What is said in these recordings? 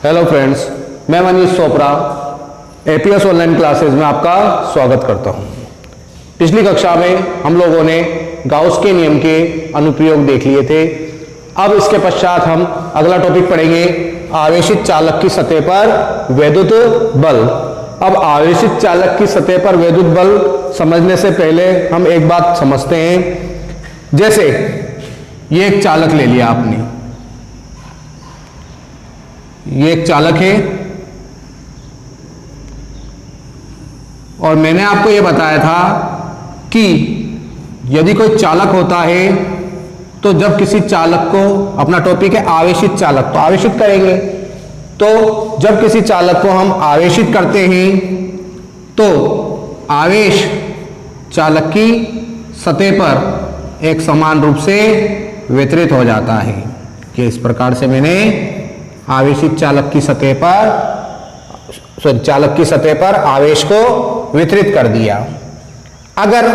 Hello friends, मैं Manish Chopra APS online classes में आपका स्वागत करता हूं। पिछली कक्षा में हम लोगों ने गाउस के नियम के अनुप्रयोग देख लिए थे। अब इसके पश्चात हम अगला टॉपिक पढ़ेंगे, आवेशित चालक की सतह पर वैद्युत बल। अब आवेशित चालक की सतह पर वैद्युत बल समझने से पहले हम एक बात समझते हैं। जैसे ये एक चालक ले लिया आपने, ये एक चालक है और मैंने आपको यह बताया था कि यदि कोई चालक होता है तो जब किसी चालक को, अपना टॉपिक है आवेशित चालक, तो आवेशित करेंगे। तो जब किसी चालक को हम आवेशित करते हैं तो आवेश चालक की सतह पर एक समान रूप से वितरित हो जाता है कि इस प्रकार से मैंने आवेशित चालक की सतह पर, चालक की सतह पर आवेश को वितरित कर दिया। अगर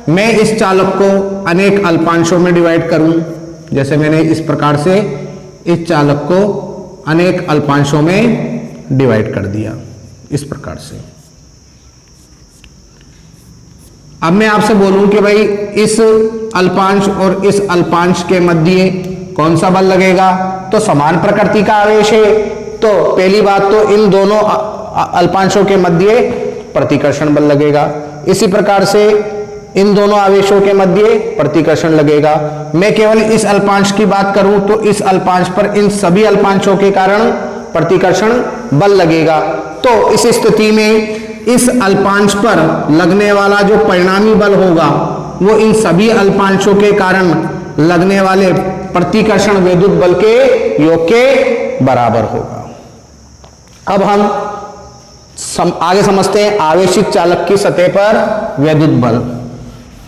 मैं इस चालक को अनेक अल्पांशों में डिवाइड करूं, जैसे मैंने इस प्रकार से इस चालक को अनेक अल्पांशों में डिवाइड कर दिया, इस प्रकार से। अब मैं आपसे बोलूं कि भाई इस अल्पांश और इस अल्पांश के मध्य कौन सा बल लगेगा, तो समान प्रकृति का आवेश है, तो पहली बात तो इन दोनों अल्पांशों के मध्य प्रतिकर्षण बल लगेगा। इसी प्रकार से इन दोनों आवेशों के मध्य प्रतिकर्षण लगेगा। मैं केवल इस अल्पांश की बात करूं तो इस अल्पांश पर इन सभी अल्पांशों के कारण प्रतिकर्षण बल लगेगा। तो इस स्थिति में इस अल्पांश पर लगने वाला जो परिणामी बल होगा वो इन सभी अल्पांशों के कारण लगने वाले प्रतिकर्षण वैद्युत बल के योग के बराबर होगा। अब हम आगे समझते हैं आवेशित चालक की सतह पर वैद्युत बल।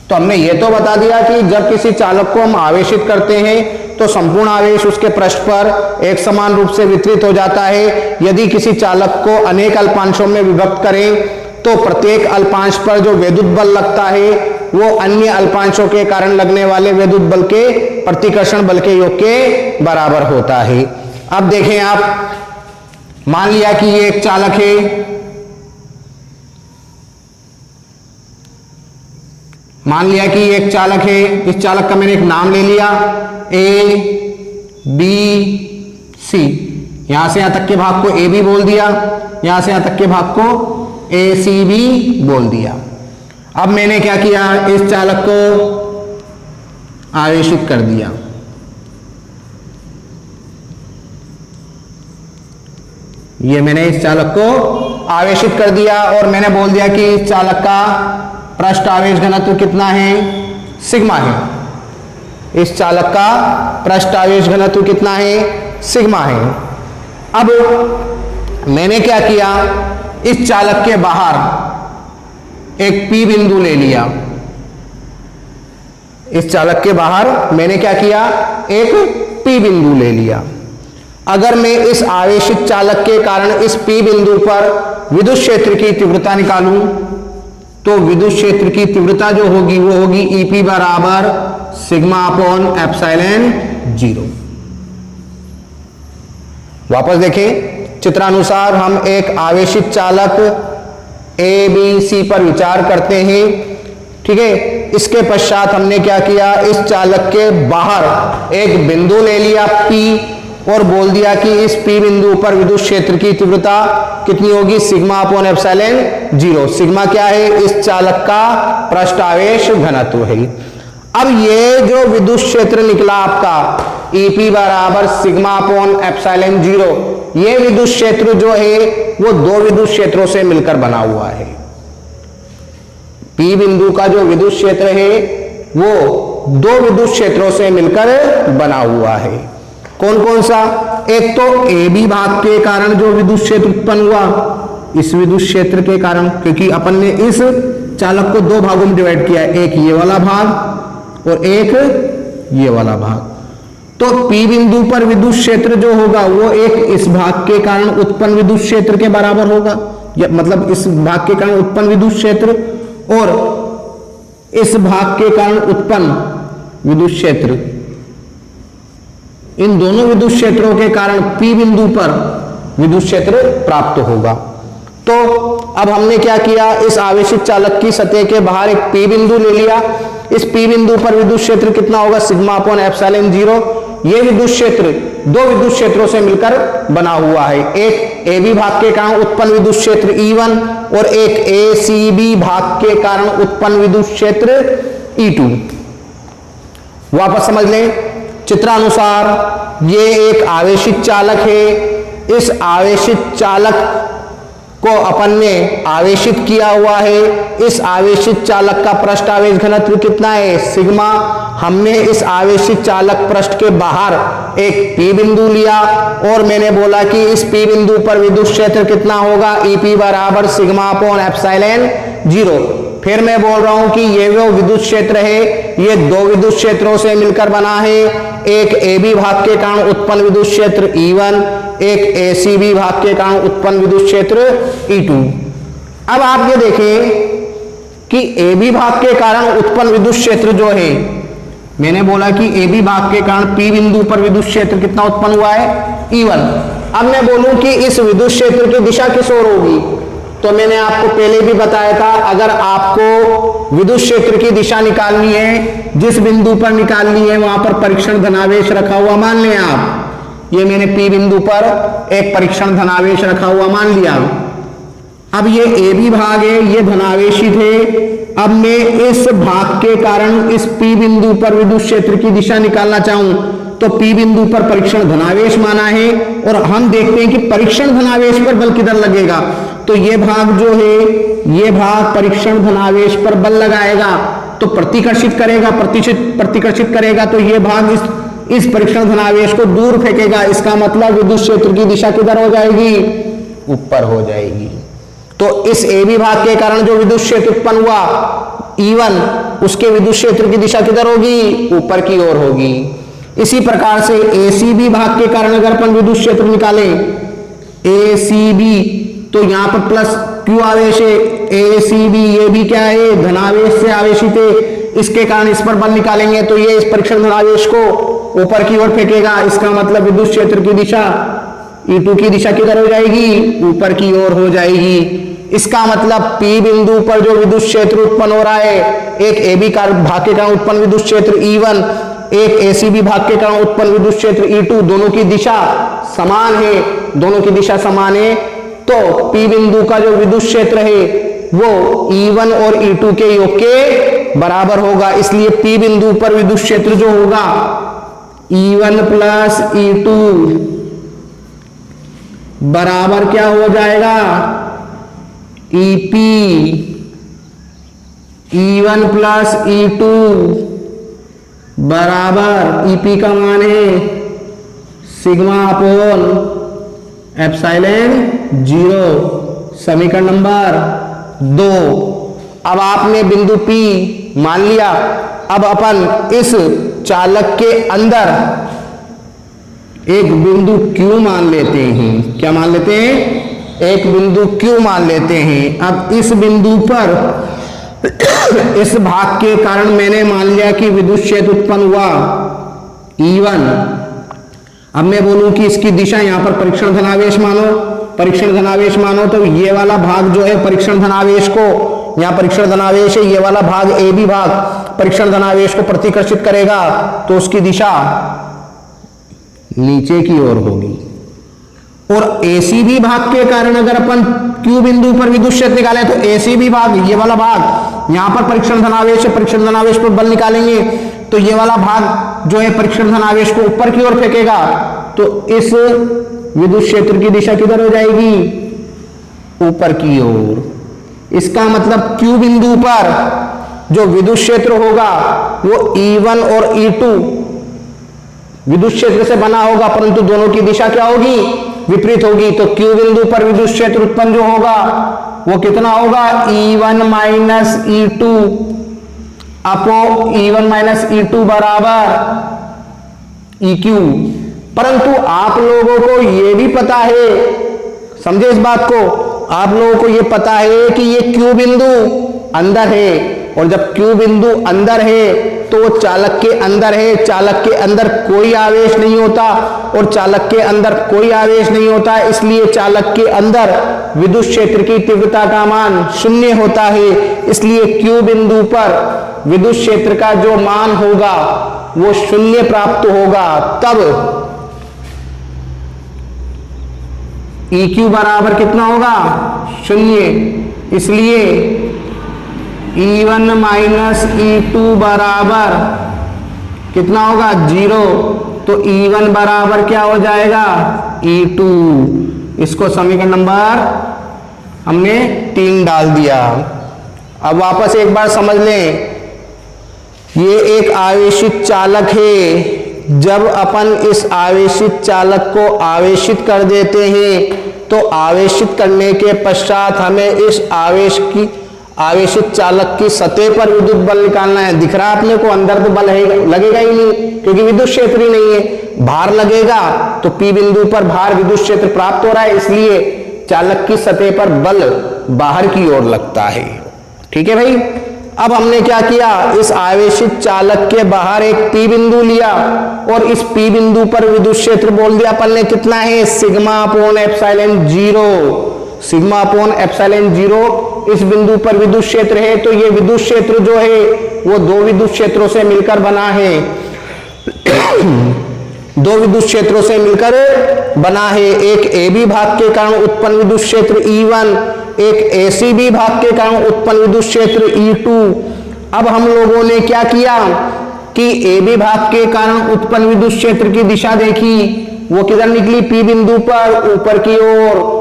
तो हमने ये तो बता दिया कि जब किसी चालक को हम आवेशित करते हैं तो संपूर्ण आवेश उसके पृष्ठ पर एक समान रूप से वितरित हो जाता है। यदि किसी चालक को अनेक अल्पांशों में विभक्त करें तो प्रत्येक अल्पांश पर जो वैद्युत बल लगता है वो अन्य अल्पांशों के कारण लगने वाले वैद्युत बल के प्रतिकर्षण बल के योग के बराबर होता है। अब देखें आप, मान लिया कि ये एक चालक है, मान लिया कि ये एक चालक है। इस चालक का मैंने एक नाम ले लिया, ए बी सी। यहां से यहां तक के भाग को ए बी बोल दिया, यहां से यहां तक के भाग को ए सी बी बोल दिया। अब मैंने क्या किया, इस चालक को आवेशित कर दिया। ये मैंने इस चालक को आवेशित कर दिया और मैंने बोल दिया कि इस चालक का पृष्ठ आवेश घनत्व कितना है, सिग्मा है। इस चालक का पृष्ठ आवेश घनत्व कितना है, सिग्मा है। अब मैंने क्या किया, इस चालक के बाहर एक P बिंदु ले लिया। इस चालक के बाहर मैंने क्या किया, एक P बिंदु ले लिया। अगर मैं इस आवेशित चालक के कारण इस P बिंदु पर विद्युत क्षेत्र की तीव्रता निकालूं तो विद्युत क्षेत्र की तीव्रता जो होगी वो होगी EP बराबर सिग्मा अपॉन एप्सिलॉन 0। वापस देखें, चित्रानुसार हम एक आवेशित चालक ए बी सी पर विचार करते हैं, ठीक है। इसके पश्चात हमने क्या किया, इस चालक के बाहर एक बिंदु ले लिया P और बोल दिया कि इस P बिंदु पर विद्युत क्षेत्र की तीव्रता कितनी होगी, सिग्मा अपॉन एप्सिलॉन 0। सिग्मा क्या है, इस चालक का पृष्ठ आवेश घनत्व है। अब ये जो विद्युत क्षेत्र निकला आपका EP बराबर सिग्मा अपॉन एप्सिलॉन 0, ये विद्युत क्षेत्र जो है वो दो विद्युत क्षेत्रों से मिलकर बना हुआ है। P बिंदु का जो विद्युत क्षेत्र है वो दो विद्युत क्षेत्रों से मिलकर बना हुआ है। कौन कौन सा, एक तो AB भाग के कारण जो विद्युत क्षेत्र उत्पन्न हुआ, इस विद्युत क्षेत्र के कारण, क्योंकि अपन ने इस चालक को दो भागों में डिवाइड किया, एक ये वाला भाग और एक ये वाला भाग। तो P बिंदु पर विद्युत क्षेत्र जो होगा वो एक इस भाग के कारण उत्पन्न विद्युत क्षेत्र के बराबर होगा, या मतलब इस भाग के कारण उत्पन्न विद्युत क्षेत्र और इस भाग के कारण उत्पन्न विद्युत क्षेत्र, इन दोनों विद्युत क्षेत्रों के कारण P बिंदु पर विद्युत क्षेत्र प्राप्त होगा। तो अब हमने क्या किया, इस आवेशित चालक की सतह के बाहर एक P बिंदु ले लिया। इस P बिंदु पर विद्युत क्षेत्र कितना होगा, सिग्मा अपॉन एप्सिलॉन 0। ये विद्युत क्षेत्र दो विद्युत क्षेत्रों से मिलकर बना हुआ है, एक AB भाग के कारण उत्पन्न विद्युत क्षेत्र E1 और एक ACB भाग के कारण उत्पन्न विद्युत क्षेत्र E2। वापस समझ लें, चित्रानुसार ये एक आवेशित चालक है। इस आवेशित चालक को अपन ने आवेशित किया हुआ है। इस आवेशित चालक का पृष्ठ आवेश घनत्व कितना है, सिग्मा। हमने इस आवेशित चालक पृष्ठ के बाहर एक P बिंदु लिया और मैंने बोला कि इस P बिंदु पर विद्युत क्षेत्र कितना होगा, EP बराबर सिग्मा अपॉन एप्सिलॉन 0। फिर मैं बोल रहा हूं कि ये वो विद्युत क्षेत्र है, ये दो विद्युत क्षेत्रों से मिलकर बना है। एक AB भाग के कारण उत्पन्न विद्युत क्षेत्र E1, एक ACB भाग के कारण उत्पन्न विद्युत क्षेत्र E2। अब आप ये देखें कि AB भाग के कारण उत्पन्न विद्युत क्षेत्र जो है, मैंने बोला कि AB भाग के कारण P बिंदु पर विद्युत क्षेत्र कितना उत्पन्न हुआ है, E1। अब मैं बोलूं कि इस विद्युत क्षेत्र की दिशा किस ओर होगी, तो मैंने आपको पहले भी बताया था, अगर आपको विद्युत क्षेत्र की दिशा निकालनी है, जिस बिंदु पर निकालनी है वहां पर परीक्षण धनावेश रखा हुआ मान लें आप। ये मैंने P बिंदु पर एक परीक्षण धनावेश रखा हुआ मान लिया। अब ये AB भाग है, ये धनावेशित है। अब मैं इस भाग के कारण इस P बिंदु पर विद्युत क्षेत्र की दिशा निकालना चाहूं तो P बिंदु पर परीक्षण धनावेश माना है और हम देखते हैं कि परीक्षण धनावेश पर बल किधर लगेगा। तो ये भाग जो है, ये भाग परीक्षण धनावेश पर बल लगाएगा तो प्रतिकर्षित करेगा, प्रतिकर्षित करेगा तो ये भाग इस परीक्षण धनावेश को दूर फेंकेगा। इसका मतलब विद्युत क्षेत्र की दिशा किधर हो जाएगी, ऊपर हो जाएगी। तो इस AB भाग के कारण जो विद्युत क्षेत्र उत्पन्न हुआ E1, उसके विद्युत क्षेत्र की दिशा किधर होगी, ऊपर की ओर होगी। इसी प्रकार से ACB भाग के कारण अगर अपन विद्युत क्षेत्र निकालें ACB, तो यहां पर प्लस Q आवेश है, ACB ये भी क्या है, धनावेश से आवेशित है। इसके कारण इस पर बल निकालेंगे तो ये इस परीक्षण धनावेश को ऊपर की ओर फेंकेगा। इसका मतलब विद्युत क्षेत्र की दिशा E2 की दिशा किधर हो जाएगी, ऊपर की ओर हो जाएगी। इसका मतलब P बिंदु पर जो विद्युत क्षेत्र उत्पन्न हो रहा है, एक AB भाग के कारण उत्पन्न विद्युत क्षेत्र E1, एक ACB भाग के कारण उत्पन्न विद्युत क्षेत्र E2, दोनों की दिशा समान है, दोनों की दिशा समान है। तो P बिंदु का जो विद्युत क्षेत्र है वो E1 और E2 के योग के बराबर होगा। इसलिए P बिंदु पर विद्युत क्षेत्र जो होगा E1 प्लस E2 बराबर क्या हो जाएगा, EP। E1 प्लस E2 बराबर EP का मान है सिग्मा अपॉन एप्सिलॉन 0। समीकरण नंबर 2। अब आपने बिंदु P मान लिया। अब अपन इस चालक के अंदर एक बिंदु Q मान लेते हैं। क्या मान लेते हैं, एक बिंदु Q मान लेते हैं। अब इस बिंदु पर इस भाग के कारण मैंने मान लिया कि विद्युत क्षेत्र उत्पन्न हुआ E1। अब मैं बोलूं कि इसकी दिशा यहां पर परीक्षण धनावेश मानो, परीक्षण धनावेश मानो, तो ये वाला भाग जो है परीक्षण धनावेश को, यहां परीक्षण धनावेश है, ये वाला भाग AB भाग परीक्षण धनावेश को प्रतिकर्षित करेगा तो उसकी दिशा नीचे की ओर होगी। और ACB भाग के कारण अगर अपन Q बिंदु पर विद्युत क्षेत्र निकालें तो ACB भाग, ये वाला भाग यहां पर परीक्षण धनावेश है, परीक्षण धनावेश पर बल निकालेंगे तो ये वाला भाग जो है परीक्षण धनावेश को ऊपर की ओर फेंकेगा। तो इस विद्युत क्षेत्र की दिशा किधर हो जाएगी, ऊपर की ओर। इसका मतलब Q बिंदु पर जो विद्युत क्षेत्र होगा वो E1 और E2 विद्युत क्षेत्र से बना होगा, परंतु दोनों की दिशा क्या होगी, विपरीत होगी। तो Q बिंदु पर विद्युत क्षेत्र उत्पन्न जो होगा वो कितना होगा, E1 minus E2 अपो E1 minus E2 बराबर EQ। परंतु आप लोगों को ये भी पता है, समझे इस बात को, आप लोगों को ये पता है कि ये Q बिंदु अंदर है और जब Q बिंदु अंदर है तो वो चालक के अंदर है, चालक के अंदर कोई आवेश नहीं होता और चालक के अंदर कोई आवेश नहीं होता, इसलिए चालक के अंदर विद्युत क्षेत्र की तीव्रता का मान शून्य होता है। इसलिए Q बिंदु पर विद्युत क्षेत्र का जो मान होगा वो शून्य प्राप्त होगा। तब EQ बराबर कितना होगा? शून्य। इसलिए E1 माइनस E2 बराबर कितना होगा? 0। तो E1 बराबर क्या हो जाएगा? E2। इसको समीकरण नंबर हमने 3 डाल दिया। अब वापस एक बार समझ लें, ये एक आवेशित चालक है। जब अपन इस आवेशित चालक को आवेशित कर देते हैं तो आवेशित करने के पश्चात हमें इस आवेशित चालक की सतह पर विद्युत बल निकालना है। दिख रहा है अपने को? अंदर तो बल लगेगा ही नहीं क्योंकि विद्युत क्षेत्र ही नहीं है। भार लगेगा तो P बिंदु पर भार विद्युत क्षेत्र प्राप्त हो रहा है, इसलिए चालक की सतह पर बल बाहर की ओर लगता है। ठीक है भाई। अब हमने क्या किया, इस आवेशित चालक के बाहर एक P बिंदु लिया और इस P बिंदु पर विद्युत क्षेत्र बोल दिया अपन ने कितना है? Sigma upon epsilon 0। Sigma upon epsilon 0 इस बिंदु पर विद्युत क्षेत्र है। तो ये विद्युत क्षेत्र जो है वो दो विद्युत क्षेत्रों से मिलकर बना है। दो विद्युत क्षेत्रों से मिलकर बना है। एक AB भाग के कारण उत्पन्न विद्युत क्षेत्र E1, एक ACB भाग के कारण उत्पन्न विद्युत क्षेत्र E2। अब हम लोगों ने क्या किया कि AB भाग के कारण उत्पन्न विद्युत क्षेत्र की दिशा देखी, वो किधर निकली? P बिंदु पर ऊपर की ओर।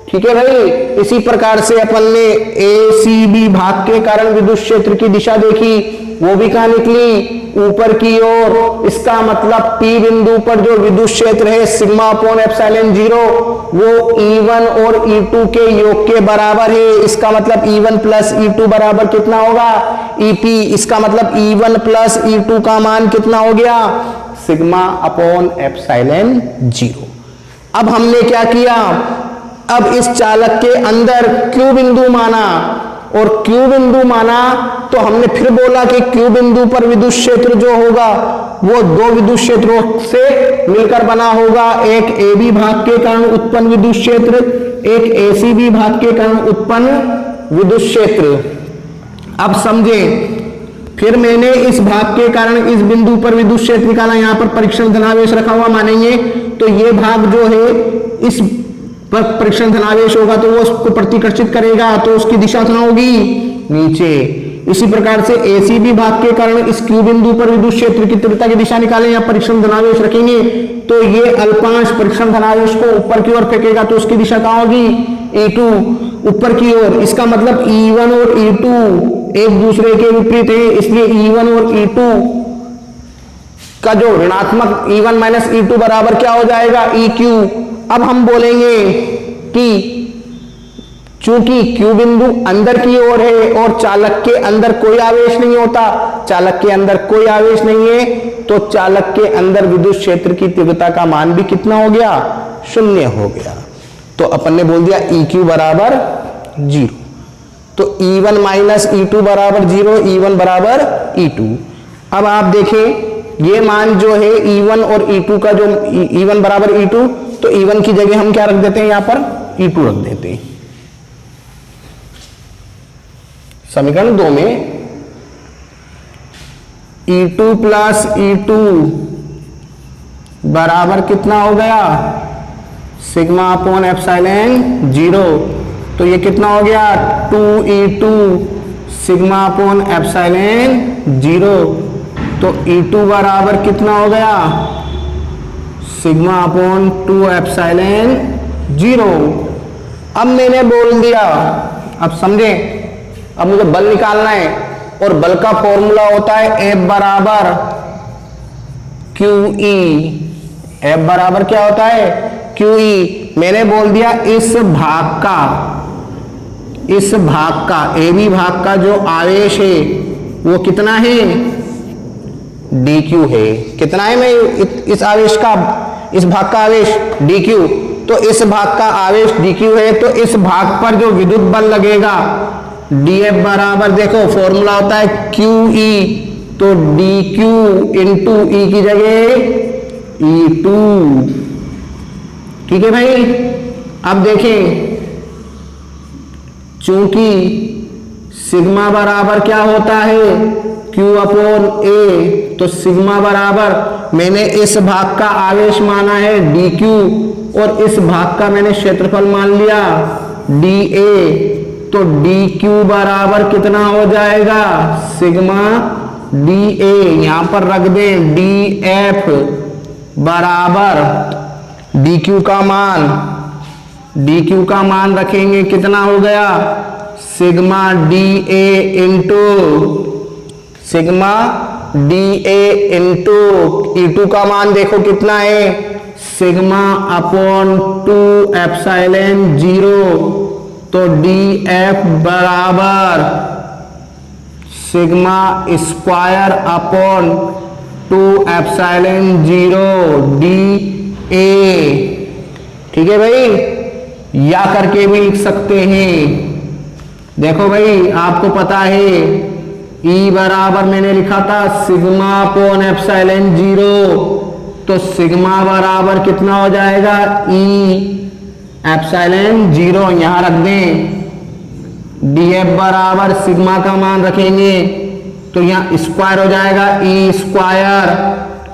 ठीक है भाई। इसी प्रकार से अपन ने ACB भाग के कारण विद्युत क्षेत्र की दिशा देखी, वो भी कहां निकली? ऊपर की ओर। इसका मतलब P बिंदु पर जो विद्युत क्षेत्र है सिग्मा अपॉन एप्सिलॉन 0 वो E1 और E2 के योग के बराबर है। इसका मतलब E1 प्लस E2 बराबर कितना होगा? EP। इसका मतलब E1 प्लस E2 का मान कितना हो गया? Sigma upon epsilon 0। अब हमने क्या किया, अब इस चालक के अंदर Q बिंदु माना और Q बिंदु माना तो हमने फिर बोला कि Q बिंदु पर विद्युत क्षेत्र जो होगा वो दो विद्युत क्षेत्रों से मिलकर बना होगा। एक AB भाग के कारण उत्पन्न विद्युत क्षेत्र, एक ACB भाग के कारण उत्पन्न विद्युत क्षेत्र। अब समझे, फिर मैंने इस भाग के कारण इस बिंदु पर विद्युत क्षेत्र निकाला। यहां पर परीक्षण धनावेश रखा हुआ मानेंगे तो ये भाग जो है इस पर परीक्षण धनावेश होगा तो वो उसको प्रतिकर्षित करेगा, तो उसकी दिशा कहां होगी? नीचे। इसी प्रकार से ACB भाग के कारण इस Q बिंदु पर विद्युत क्षेत्र की तीव्रता की दिशा निकालें, या परीक्षण धनावेश रखेंगे तो ये अल्पांश परीक्षण धनावेश को ऊपर की ओर फेंकेगा, तो उसकी दिशा कहां होगी? E2, ऊपर की ओर। इसका मतलब E1 और E2 एक दूसरे के विपरीत है, इसलिए E1 और E2 का जो ऋणात्मक E1 माइनस E2 बराबर क्या हो जाएगा? EQ। अब हम बोलेंगे कि चूंकि Q बिंदु अंदर की ओर है और चालक के अंदर कोई आवेश नहीं होता, चालक के अंदर कोई आवेश नहीं है, तो चालक के अंदर विद्युत क्षेत्र की तीव्रता का मान भी कितना हो गया? शून्य हो गया। तो अपन ने बोल दिया EQ बराबर 0। तो E1 माइनस E2 बराबर 0, E1 बराबर E2। अब आप देखें ये मान जो है E1 और E2 का, जो E1 बराबर E2, तो E1 की जगह हम क्या रख देते हैं? यहां पर E2 रख देते हैं। समीकरण 2 में E2 प्लस E2 बराबर कितना हो गया? Sigma upon epsilon 0। तो ये कितना हो गया? 2E2 sigma upon epsilon 0। तो E2 बराबर कितना हो गया? Sigma upon 2 epsilon 0। अब मैंने बोल दिया, अब समझे, अब मुझे बल निकालना है और बल का फॉर्मूला होता है F बराबर QE। F बराबर क्या होता है? QE। मैंने बोल दिया इस भाग का AB भाग का जो आवेश है वो कितना है? DQ है। कितना है? मैं इस आवेश का, इस भाग का आवेश DQ, तो इस भाग का आवेश DQ है, तो इस भाग पर जो विद्युत बल लगेगा dF बराबर देखो फॉर्मूला होता है QE, तो dQ इंटू ई की जगह E2। ठीक है भाई। अब देखें, चूंकि सिग्मा बराबर क्या होता है Q अपॉन A, तो सिग्मा बराबर मैंने इस भाग का आवेश माना है dQ और इस भाग का मैंने क्षेत्रफल मान लिया dA, तो dQ बराबर कितना हो जाएगा सिग्मा dA। यहां पर रख दें dF बराबर dQ का मान रखेंगे कितना हो गया सिग्मा dA इंटू E2 का मान देखो कितना है सिग्मा अपॉन 2 एप्सिलॉन 0, तो dF बराबर sigma square upon 2 epsilon 0 dA। ठीक है भाई, या करके भी लिख सकते हैं। देखो भाई आपको पता है E बराबर मैंने लिखा था सिग्मा अपॉन एप्सिलॉन 0, तो सिग्मा बराबर कितना हो जाएगा E एप्सिलॉन 0, यहां रख दें। dF बराबर सिग्मा का मान रखेंगे तो यहां स्क्वायर हो जाएगा E square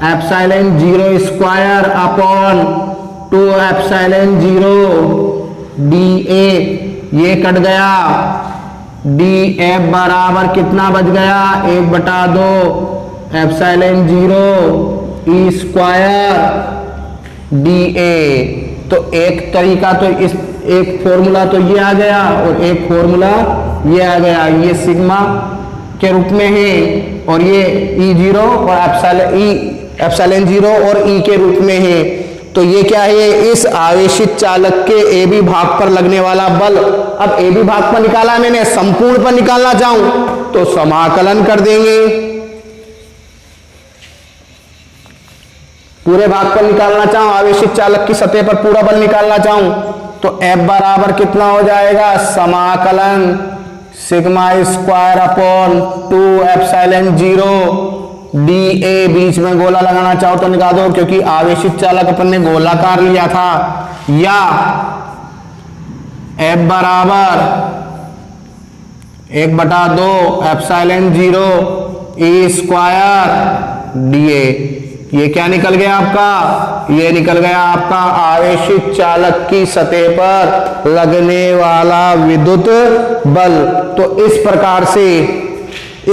epsilon 0 square upon 2 epsilon 0 dA, ये कट गया। dF बराबर कितना बच गया 1/2 एप्सिलॉन 0 E स्क्वायर dA। तो एक तरीका तो इस एक फॉर्मूला तो ये आ गया और एक फॉर्मूला ये आ गया, ये सिग्मा के रूप में है और ये E0 और एप्सिलॉन 0 और E के रूप में है। तो ये क्या है इस आवेशित चालक के ए बी भाग पर लगने वाला बल। अब ए बी भाग पर निकाला मैंने, संपूर्ण पर निकालना चाहूं तो समाकलन कर देंगे। पूरे भाग पर निकालना चाहूं, आवेशित चालक की सतह पर पूरा बल निकालना चाहूं तो F बराबर कितना हो जाएगा समाकलन sigma square upon 2 epsilon 0 dA। बीच में गोला लगाना चाहो तो निकाल दो, क्योंकि आवेशित चालक अपन ने गोलाकार लिया था। या F बराबर 1/2 एप्सिलॉन 0 E स्क्वायर dA। ये क्या निकल गया आपका, ये निकल गया आपका आवेशित चालक की सतह पर लगने वाला विद्युत बल। तो इस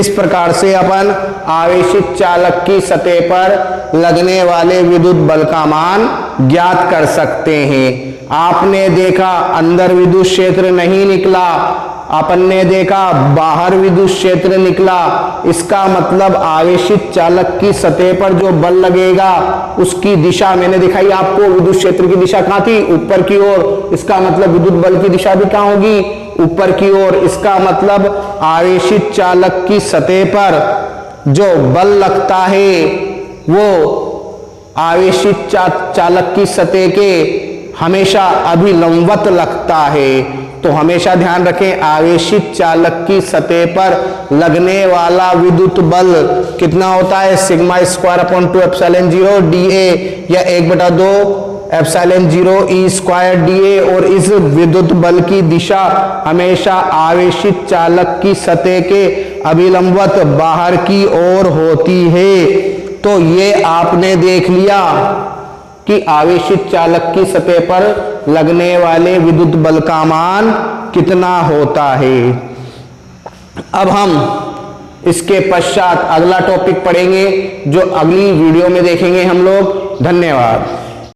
प्रकार से अपन आवेशित चालक की सतह पर लगने वाले विद्युत बल का मान ज्ञात कर सकते हैं। आपने देखा अंदर विद्युत क्षेत्र नहीं निकला, अपन ने देखा बाहर विद्युत क्षेत्र निकला। इसका मतलब आवेशित चालक की सतह पर जो बल लगेगा उसकी दिशा मैंने दिखाई आपको, विद्युत क्षेत्र की दिशा कहां थी ऊपर की ओर। इसका मतलब विद्युत बल की दिशा भी कहां होगी ऊपर की ओर। इसका मतलब आवेशित चालक की सतह पर जो बल लगता है वो आवेशित चालक की सतह के हमेशा अभिलंबवत लगता है। तो हमेशा ध्यान रखें आवेशित चालक की सतह पर लगने वाला विद्युत बल कितना होता है sigma square upon 2 epsilon 0 dA या 1/2 एप्सिलॉन 0 E स्क्वायर dA। और इस विद्युत बल की दिशा हमेशा आवेशित चालक की सतह के अभिलंबवत बाहर की ओर होती है। तो ये आपने देख लिया कि आवेशित चालक की सतह पर लगने वाले विद्युत बल का मान कितना होता है। अब हम इसके पश्चात अगला टॉपिक पढ़ेंगे जो अगली वीडियो में देखेंगे हम लोग। धन्यवाद।